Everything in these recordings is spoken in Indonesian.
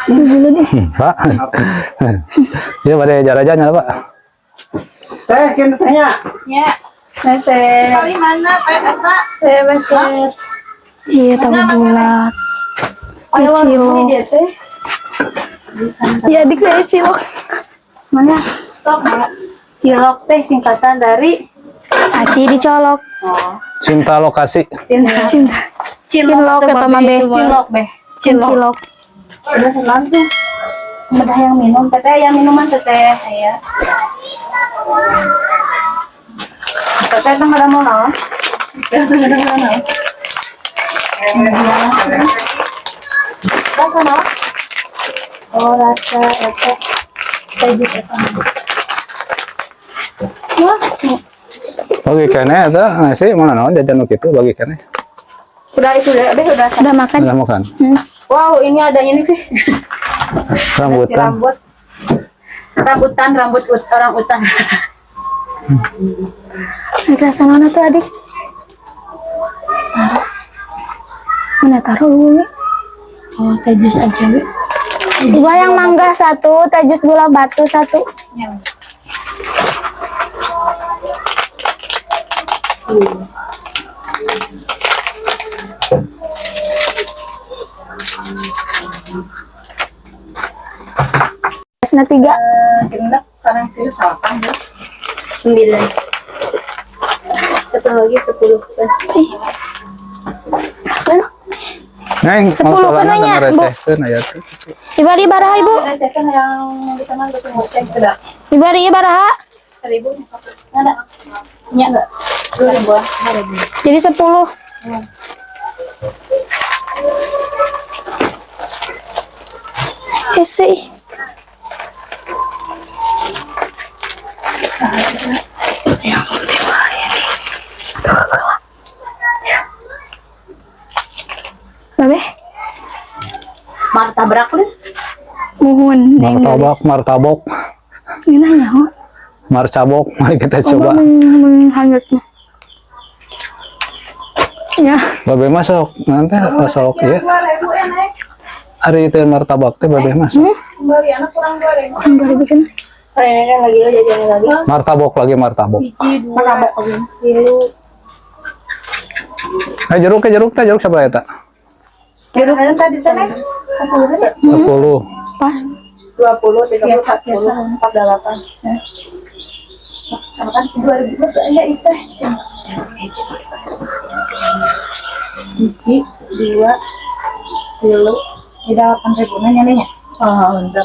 Dulu deh. Pak. Iya pada jalan-jalan Pak. Teh, kita tanya. Ya. Meset. Kali mana teh eta? Meset. Iya, tahu bulat. Ayo Cilok. dia teh. Ya adik saya cilok. Mana? Sok mana? Cilok teh singkatan dari Aci dicolok. oh, Cinta lokasi. cinta. Cinta. Cilok kata mah be. Cilok beh. Cilok. Udah senang tuh. Udah yang minum teteh, yang minuman teteh ya. Teteh itu nggak ada mau naon? Teteh nggak ada mau naon? Rasa naon? Oh rasa apa? Tajus apa? Wah, Bagi kene eta nasi mana naon jajan nu kitu bagi kene. udah itu deh, udah Udah makan. Udah makan. Wow, ini ada ini sih. Nasi Rambutan. rambut orang utan. Naik rasa mana tuh adik? Mana taruh dulu nih? Oh, teh jus aja, Bu. Gua yang mangga satu, teh jus gula batu satu. Esna 3. Genep sarang itu salapan, Bos. 9. Satu lagi 10. Neng, 10 mangsolana kenanya, dengan Bu. recehkeun aya teh. Dibari baraha ibu? Ada kan yang di sana betul ngoceng sudah. Dibari ya baraha? 1000 ada. Nya enggak? 2000. Jadi 10. Isi. Babe, Martabak lu. muhun neng Martabak, martabok, ini nanya ho. marcabok. Mari kita Coba coba. menghanyutnya. Ya, Babe masuk, nanti masuk ya. 2000 ya, Nek. Hari itu martabak teh babe masuk. Kembali anak kurang 2000. kan 2000 kan. Ini kan lagi lo jajan lagi. Martabok lagi martabok. Biji 2. Martabak lagi. Jeruk teh jeruk siapa eta? Jeruk tadi sana 10. 10. Pas. 20, 30, 40, 48. Sama kan 2000 ya itu. Biji 2 kilo. Udah 8.000 nanya nih. Oh, untuk.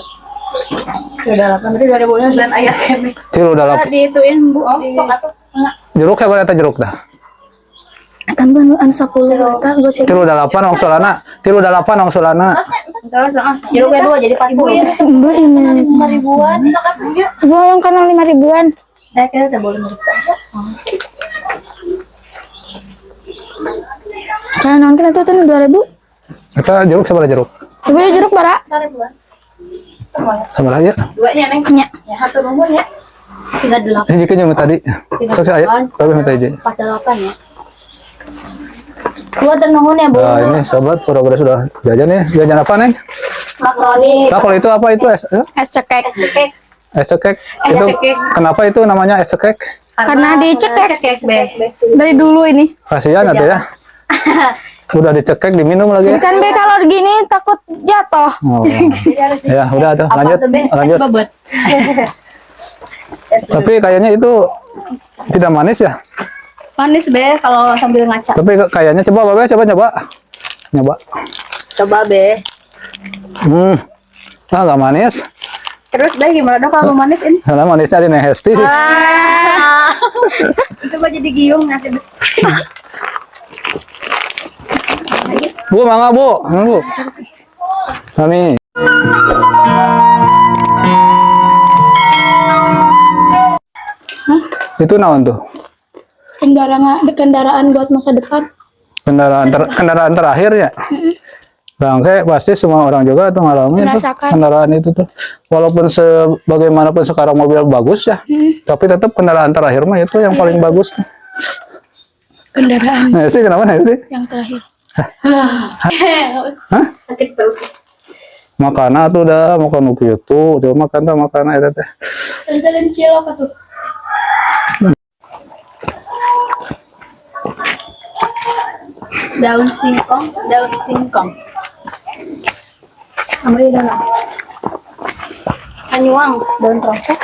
Udah 8 berarti 2000 dan ayah kene. Tilu dalam. Diituin Bu. Oh, sok atuh. Jeruk siapa eta jeruk dah? Tambah anu 10 eta gua cek. Tilu dalapan ongsolana. Terus jeruknya 2 jadi 40. Sembuh ini. 5.000-an itu kan punya. Gua yang kanal 5.000-an. Saya kira udah boleh meriksa. Nah, nonton itu tuh 2.000. Eta jeruk siapa jeruk? Ibu ya jeruk bara. 1.000-an. Semuanya. Sama aja. 2-nya Neng. Nya. Ya, satu nomornya. 38. Ini jika jeung tadi. Sok aya, babe minta izin. 48 ya. 2 ternuhun ya, Bu. Nah, ini sobat progres sudah jajan ya. Jajan apa, Neng? Makaroni. Nah, kalau itu apa itu es? Es cekek. Cekek. Es cekek. Es Itu cekek. kenapa itu namanya es cekek? Karena dicekek. Cekek, Be. Dari dulu ini. Kasihan atuh ya. Udah dicekek diminum lagi ya. Kan be kalau gini takut jatuh. Oh. Ya, udah tuh lanjut. Apa tuh, Be? Lanjut. Es bobot. Tapi kayaknya itu tidak manis ya. Manis, Be, kalau sambil ngaca. Tapi kayaknya coba Babe, coba. Nyoba. Coba, Be. Nggak manis. Terus, Be, gimana dong kalau manis ini? Karena manisnya di Nehesti. Coba jadi giung nanti. Bu, mangga Bu. Bu. Kami. Itu naon tuh? Kendaraan buat masa depan. Kendaraan terakhir ya. Bangke pasti semua orang juga tuh ngalamin tuh Merasakan. kendaraan itu tuh. Walaupun sebagaimanapun sekarang mobil bagus ya, tapi tetap kendaraan terakhir mah itu yang paling bagus. Kendaraan Nah sih kenapa nih sih? yang terakhir. Hah? Sakit perut. Makana tuh dah makan gitu, coba makan tuh makana itu teh. Jalan cilok tuh. Daun singkong. Ambil daun. Anyuang, daun terosok.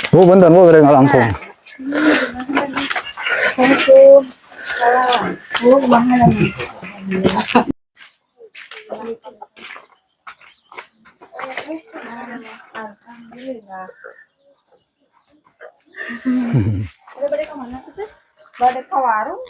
Bu, bentar bu, beri langsung. Udah balik ke mana tuh? Balik ke warung.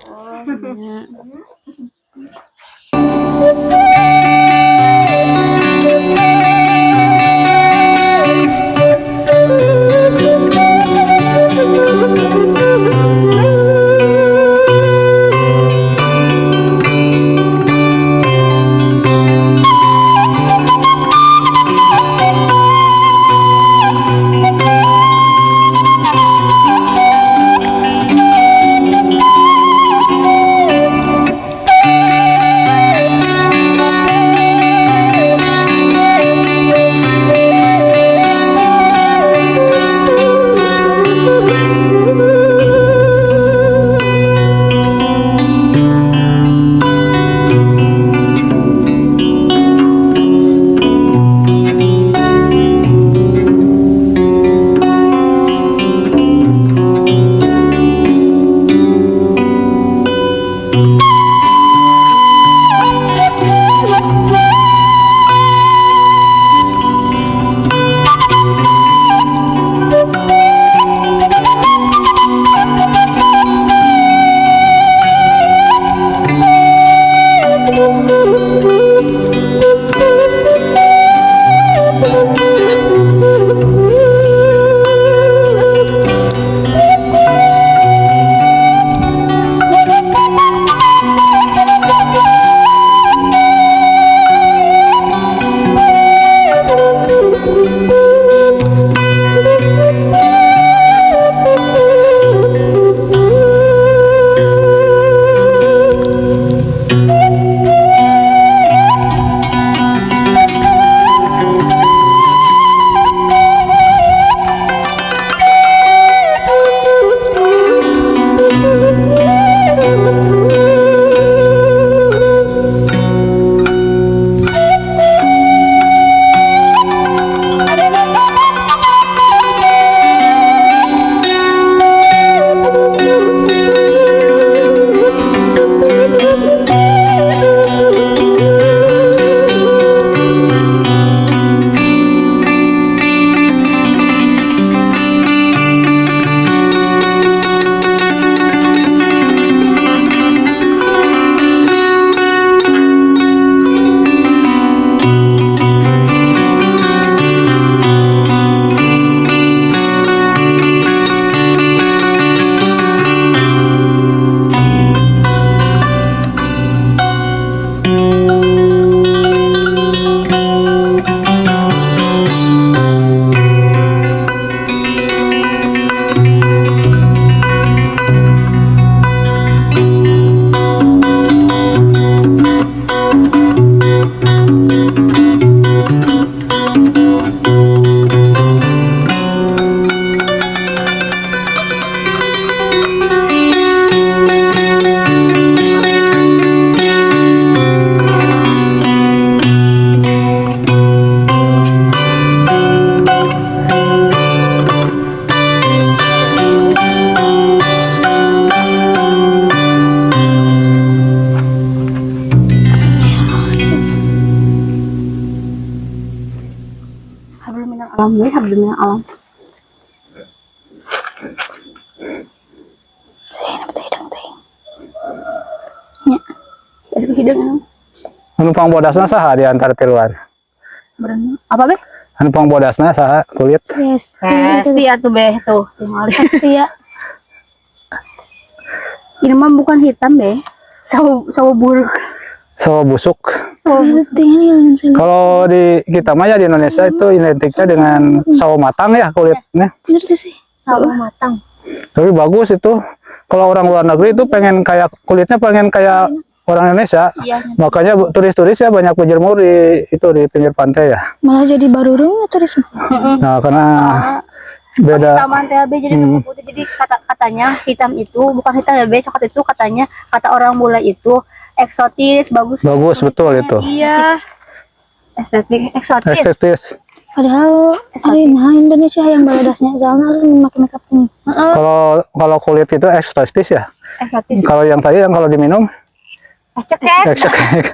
Alam nih, habisnya alam. Saya dapat hidung teh. Ya, ada hidung. Anu pangbodasna saha di antara tiluan? Berenang. Apa be? Anu pangbodasna saha kulit? Pasti atuh be tuh. Pasti ya. Ini mah bukan hitam be. Sawo buruk. Sawah busuk. Tinggal ini Kalau di kita mah ya di Indonesia itu identiknya dengan sawo matang ya kulitnya. ngerti sih. Sawo matang. Tapi bagus itu. Kalau orang luar negeri itu pengen kayak kulitnya pengen kayak orang Indonesia. Iya. Makanya turis-turis ya banyak berjemur di itu di pinggir pantai ya. Malah jadi barurung ya turisme. Nah, karena beda. Taman THB jadi tubuh putih. Jadi katanya hitam itu bukan hitam ya, coklat itu katanya kata orang bule itu eksotis, bagus. Bagus betul itu. Iya. Estetik, eksotis. Estetis. Padahal hari nah Indonesia yang baladasnya soalnya harus memakai makeup ini. Kalau kulit itu eksotis ya. Eksotis. Kalau yang tadi yang kalau diminum Es cekek. eksotis.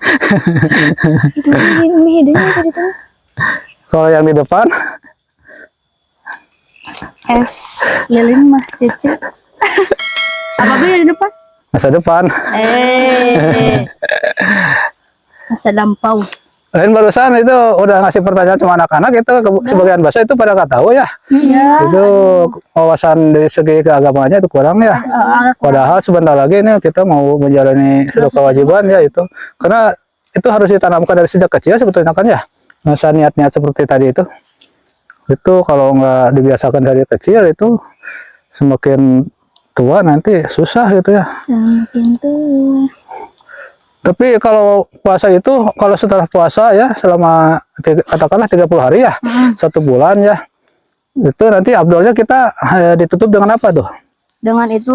Itu mie hidungnya tadi tuh. Kalau yang di depan Es lilin mah cici. Apa beli di depan? masa depan. Masa lampau. Lain barusan itu udah ngasih pertanyaan sama anak-anak itu sebagian bahasa itu pada nggak tahu ya. Iya. Itu wawasan dari segi keagamaannya itu kurang ya. Padahal sebentar lagi ini kita mau menjalani suatu kewajiban ya itu. Karena itu harus ditanamkan dari sejak kecil sebetulnya kan ya. Masa niat-niat seperti tadi itu. Itu kalau nggak dibiasakan dari kecil itu semakin tua nanti susah gitu ya. Semakin tua. Tapi kalau puasa itu, kalau setelah puasa ya, selama katakanlah 30 hari ya, 1 bulan ya, itu nanti abdolnya kita ditutup dengan apa tuh? Dengan itu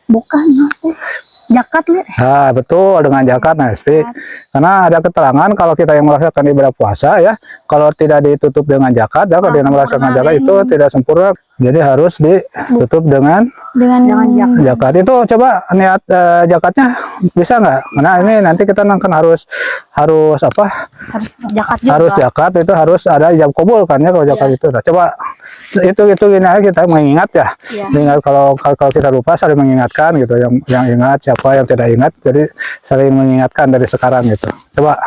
bukan zakat li. Nah, betul, dengan zakat pasti. Karena ada keterangan kalau kita yang melaksanakan ibadah puasa ya, kalau tidak ditutup dengan zakat, ya, kalau dia melaksanakan zakat itu tidak sempurna. Jadi harus ditutup dengan zakat. Itu coba niat zakatnya bisa nggak? Karena ini nanti kita kan harus apa? Harus zakat juga. Harus zakat itu harus ada ijab kabul kan ya kalau zakat itu. Nah, coba itu gini aja kita mengingat ya. Mengingat kalau kita lupa saling mengingatkan gitu. Yang ingat siapa yang tidak ingat, jadi saling mengingatkan dari sekarang gitu. Coba.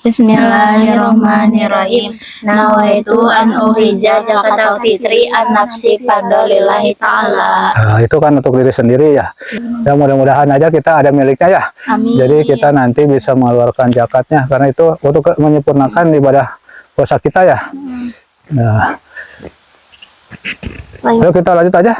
Bismillahirrahmanirrahim. Nawaitu an uhrija zakatal fitri an nafsi fadlillahi ta'ala. Nah, itu kan untuk diri sendiri ya. Ya mudah-mudahan aja kita ada miliknya ya. Amin. Jadi kita nanti bisa mengeluarkan zakatnya karena itu untuk menyempurnakan ibadah puasa kita ya. Nah. Yuk kita lanjut aja.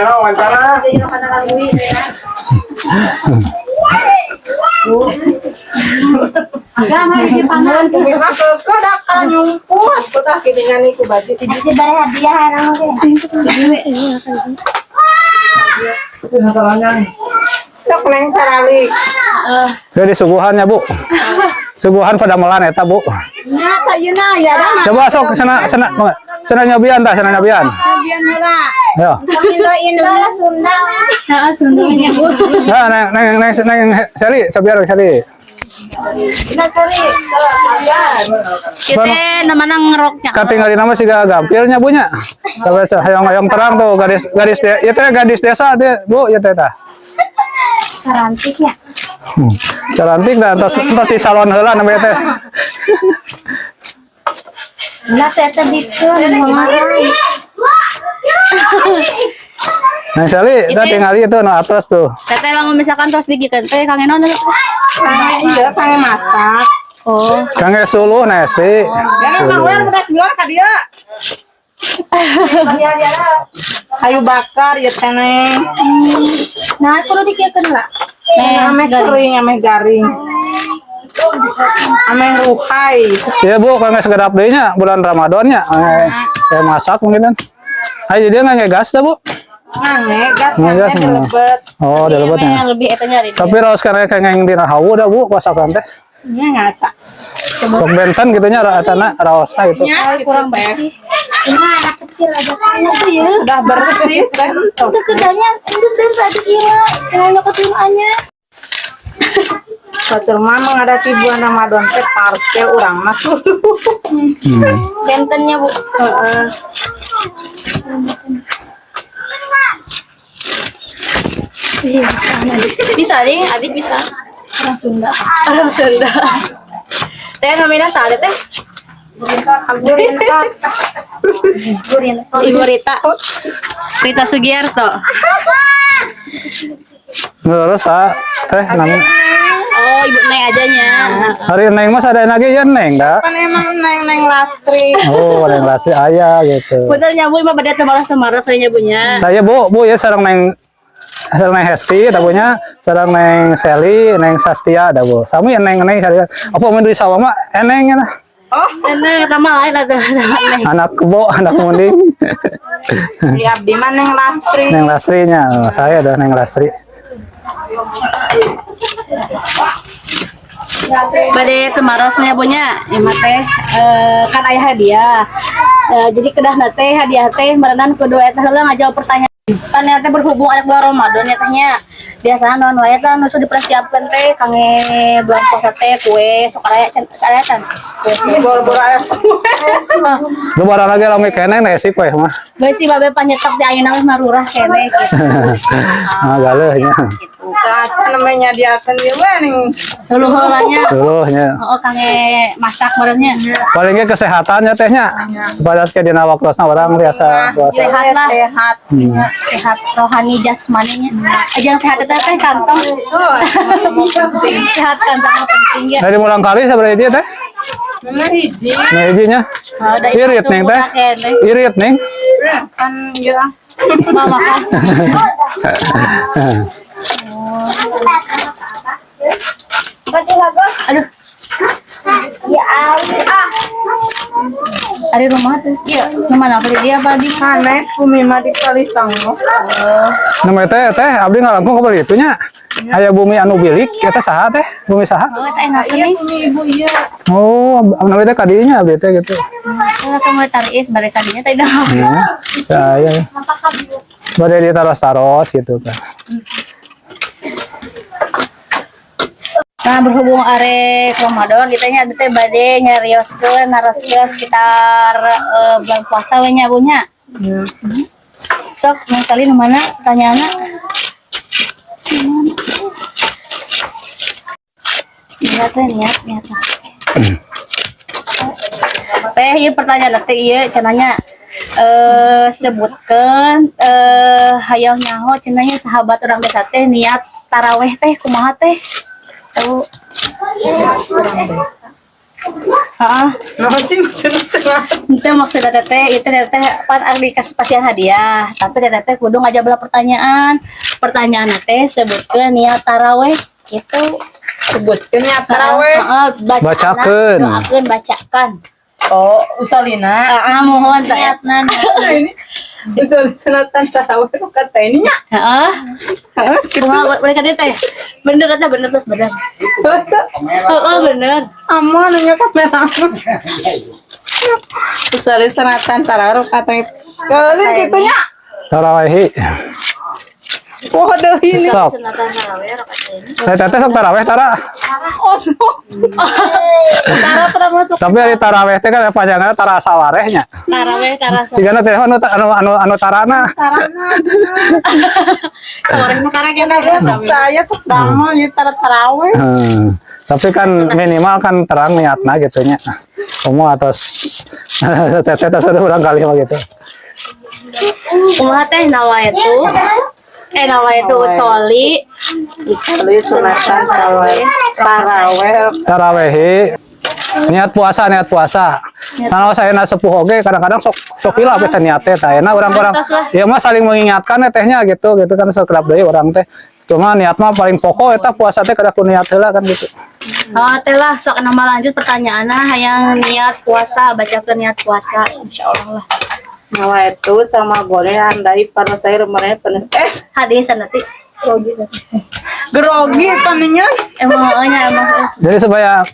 nyawa wawancara. Agak mah di panan kuwi mah keukeut dak kana nyumput betah kiningan iku baju. Jadi bare hadiah anak Sok neng tarawih. Jadi suguhannya Bu. Suguhan pada melan eta Bu. Nya ta yeuna ya dah. Coba sok sana nyobian tah, sana nyobian. Bian heula. Yo. Indo Indo Sunda. Heeh, Sundanya Bu. Nah, neng Sally, cobian Sally. Kita namanya ngeroknya. Katinggalin nama siga gampilnya Bu nya. Tapi hayang terang tuh gadis ieu teh gadis desa teh Bu, ieu teh tah. Cantiknya. Cantik dah tos di salon heula namanya teh. Lah teh dikeun mamarai. Nah, Sally, udah tinggal itu no atas tuh. Teteh lamun misalkan tos digikeun teh kangen naon teh? Iya, kangen masak. Oh, Kang suluh nasi. Ya mah wer bedak jual ka dieu. Kayu bakar ya teh neng. nah kudu dikeun lah. Ameh kering, ameh garing. Ameh ruhai. Iya Bu, kang sekedap deui nya bulan Ramadannya. Masak mungkin kan. Ayo dia nggak gas dah Bu. Ngange gas Ngegas, ngange lebet. Oh, ada lebatnya. Yang lebih eta nyari. Tapi raos karena kayak yang dina hawu dah Bu, masakan teh. Nya ngata. Sok bentan gitu nya atana raosna gitu. Nya kurang bersih. Ini anak kecil aja kan tuh ya. Udah bersih teh. Itu kedanya endus dari tadi kira. Kenanya keturuannya. Batur mah menghadapi bulan Ramadan teh parcel urang mah kudu. Bentennya Bu. Heeh. Bisa deh, adik bisa. Orang Sunda. Orang Sunda. Teh namanya saha teh? Ibu Rita. Rita Sugiarto. Terus teh namanya. Oh, Ibu Neng ajanya. Hari Neng mas ada lagi ya Neng dah. Kan emang neng lastri. Oh, Neng Lasi ayah gitu. Betul nyabu mah pada temaras saya nyabunya. Saya Bu ya sareng Neng Hesti, ada punya sareng Neng Sally, Neng Sastia ada Bu. Sami Neng apa mun di sawah mah eneng ya. Oh, Neng nama lain atau Neng. Anak kebo, anak munding. di abdi mah neng lastri. Neng Lastrinya, saya ada Neng Lastri. Bade temarasnya punya imah teh kan aya hadiah. Jadi kedah teh hadiah teh merenan kudu eta heula ngajawab pertanyaan. Kan teh berhubung ada bulan Ramadan ya tehnya. Biasana naon wae teh nu dipersiapkeun teh kangge bulan puasa teh kue sok aya can. Bor-bor aya. Lu barang lagi rame kene nasi kue mah. Geus si babe panyetok di ayeuna mah marurah kene gitu. Ah galeuhnya. Kaca namanya diakeun ieu we ning Suluh heulanya. Dulunya. Oh kangge masak meureunnya. Paling ge kesehatannya tehnya. Supaya ke dina waktosna urang biasa puasa. Sehat lah. sehat. Sehat rohani jasmaninya. Ajang sehat eta teh kantong. Sehat kantong mah penting ya. Dari mulang kali sabaraha dia teh? Mana hiji? Nah hijinya. Irit Neng teh. Irit Neng. Kan ieu ah. Mau makan. Aduh. Ya Allah. Ada rumah tuh. Iya. Mana beli dia apa di Sanes bumi mah di Kalitanggo. Nama teh abdi ngalangkung ka beli itunya. Aya bumi anu bilik eta saha teh? Bumi saha? Oh, teh enak Iya nih. bumi ibu iya. Oh, nama teh kadinya abdi teh gitu. Kalau kamu taris balik tadinya teh dah. Saya. Bade ditaros-taros gitu kan. Nah, berhubung arek Ramadan kitanya ada teh bade nyarioskeun naroskeun sekitar bulan puasa we nya bunya. Sok yang kali nu mana tanyaanna? Niat niat. Teh ieu pertanyaan teh ieu cenanya sebutkeun hayang nyaho cenanya sahabat urang desa teh niat taraweh teh kumaha teh? Tahu Masih maksudnya. Itu maksudnya teteh, itu teteh pan dikasih pasian hadiah, tapi teteh kudu ngajak belah pertanyaan. Pertanyaan teh sebutkeun niat taraweh gitu. Sebutkeun niat taraweh. Bacakeun. Doakeun, bacakan. Oh, usalina. Mohon niatna. Ini usul sunatan taraweh kata ini nya. Heeh. Kumaha boleh ka teh? Bener ada bener terus bener. Bener. Aman nya kamera. Usul sunatan taraweh kata keuleun kitu nya. Tarawehi. Oh, deui ini. Sok. Sunatan taraweh rakaat ini. Teteh sok taraweh tara. Oh, Tara masuk Tapi ari taraweh teh kan panjangna tara sawarehnya. taraweh tara Sigana teh anu tarana. sawareh mah karena kita saya pertama ya taraweh. Tapi kan minimal kan terang niatna gitu nya. Kamu atas teteh sudah ulang kali mah gitu. kumaha teh nawaitu soli Sunatan taraweh. Tarawehi niat puasa. Sana saya sepuh oge kadang-kadang sok hilap teh niat teh ayeuna orang-orang ya mah saling mengingatkan tehnya gitu kan sekerap deui orang teh. Cuma niat mah paling pokok eta puasa teh kada ku niat heula kan gitu. Oh, teh lah sok nama lanjut pertanyaanna hayang niat puasa, bacakeun niat puasa insyaallah lah. Nawa itu sama boleh andai pada saya kemarin penuh Hadis nanti. grogi paninya. Emang Jadi supaya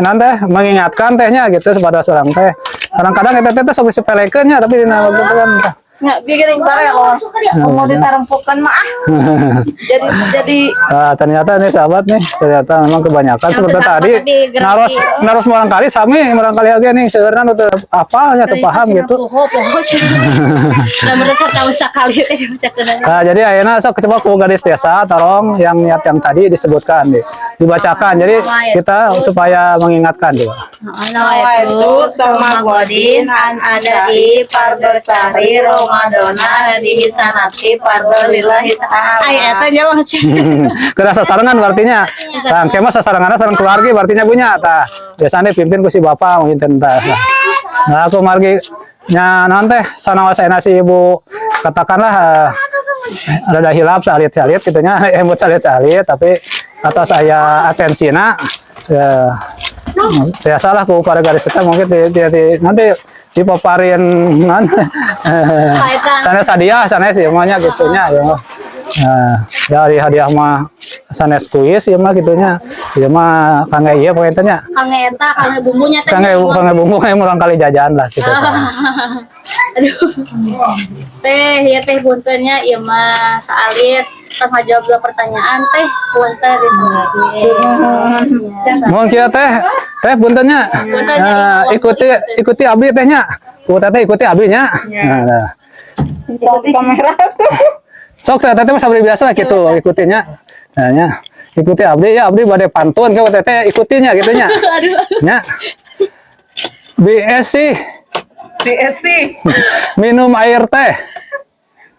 nanti mengingatkan tehnya gitu kepada seorang teh. Kadang-kadang eta teh sok disepelekeun nya tapi dina waktu kan Nggak bikin bare loh. Mau ditarempukan mah. Jadi ternyata nih sahabat nih ternyata memang kebanyakan seperti tadi naros barangkali sami barangkali aja nih sebenarnya udah apalnya tuh paham gitu. tahu sekali Nah, jadi ayeuna sok coba ku gadis desa tolong yang niat yang tadi disebutkan dibacakan. Jadi kita supaya mengingatkan juga. Nawa itu sama godin an adai pardosari Ramadana di sanati pardo lillahi ta'ala. Ay eta nya mah. Kena sasarangan berartinya. Tah kemah sasaranganna sareng keluarga berartinya punya tah. Biasanya pimpin ku si bapak mungkin tentang. Nah, aku margi nya nanti sanawa saena si ibu katakanlah ada hilap salit-salit gitu nya emut salit-salit tapi atas saya atensina ya biasalah ku para garis kita mungkin nanti dipaparin sana hadiah sana sih semuanya gitunya ya. Nah, dari hadiah mah sanes kuis ya mah gitunya. Ya mah kangge ieu poe teh nya. Kangge eta, kangge bumbunya teh. Kangge bumbu kayak murang kali jajan lah gitu. Aduh. Teh, ya teh buntennya ieu mah saalit terus ngajawab dua pertanyaan teh punten Mohon kieu teh buntennya. Ikuti abdi tehnya. Ku teh ikuti abdi nya. Nah. kamera tuh. Sok teh mah sabari biasa gitu ikutinya. Nah nya ikuti abdi ya abdi bade pantun ke teh ikutinya gitu nya. Nya. BSC minum air teh.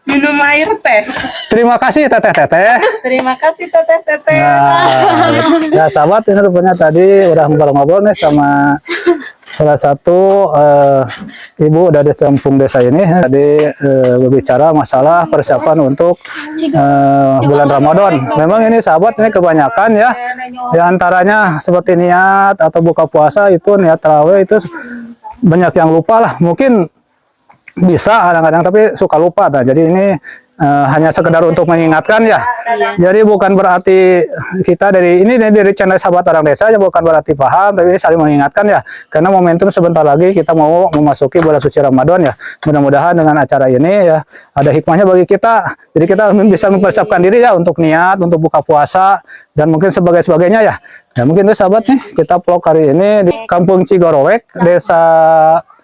Minum air teh. Terima kasih teteh. Terima kasih teteh. Nah, ya sahabat ini rupanya tadi udah ngobrol-ngobrol nih sama salah satu ibu dari kampung desa ini tadi berbicara masalah persiapan untuk bulan Ramadan. Memang ini sahabat ini kebanyakan ya diantaranya seperti niat atau buka puasa itu niat tarawih itu banyak yang lupa lah mungkin bisa kadang-kadang tapi suka lupa nah. Jadi ini hanya sekedar untuk mengingatkan ya. Jadi bukan berarti kita dari channel Sahabat Orang Desa ya bukan berarti paham tapi ini saling mengingatkan ya. Karena momentum sebentar lagi kita mau memasuki bulan suci Ramadan ya. Mudah-mudahan dengan acara ini ya ada hikmahnya bagi kita. Jadi kita bisa mempersiapkan diri ya untuk niat, untuk buka puasa dan mungkin sebagainya ya. Ya mungkin itu sahabat nih kita vlog hari ini di Kampung Cigorowek, Desa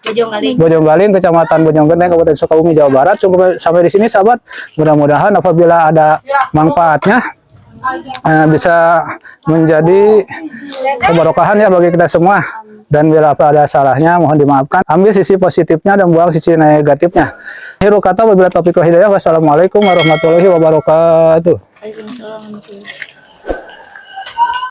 Bojonggaling, Kecamatan Bojonggaling, Kabupaten Sukabumi, Jawa Barat. Cukup sampai di sini sahabat. Mudah-mudahan apabila ada manfaatnya bisa menjadi keberkahan ya bagi kita semua. Dan bila ada salahnya mohon dimaafkan. Ambil sisi positifnya dan buang sisi negatifnya. Akhirul kata wabillahi taufiq wal hidayah. Wassalamualaikum warahmatullahi wabarakatuh. Waalaikumsalam.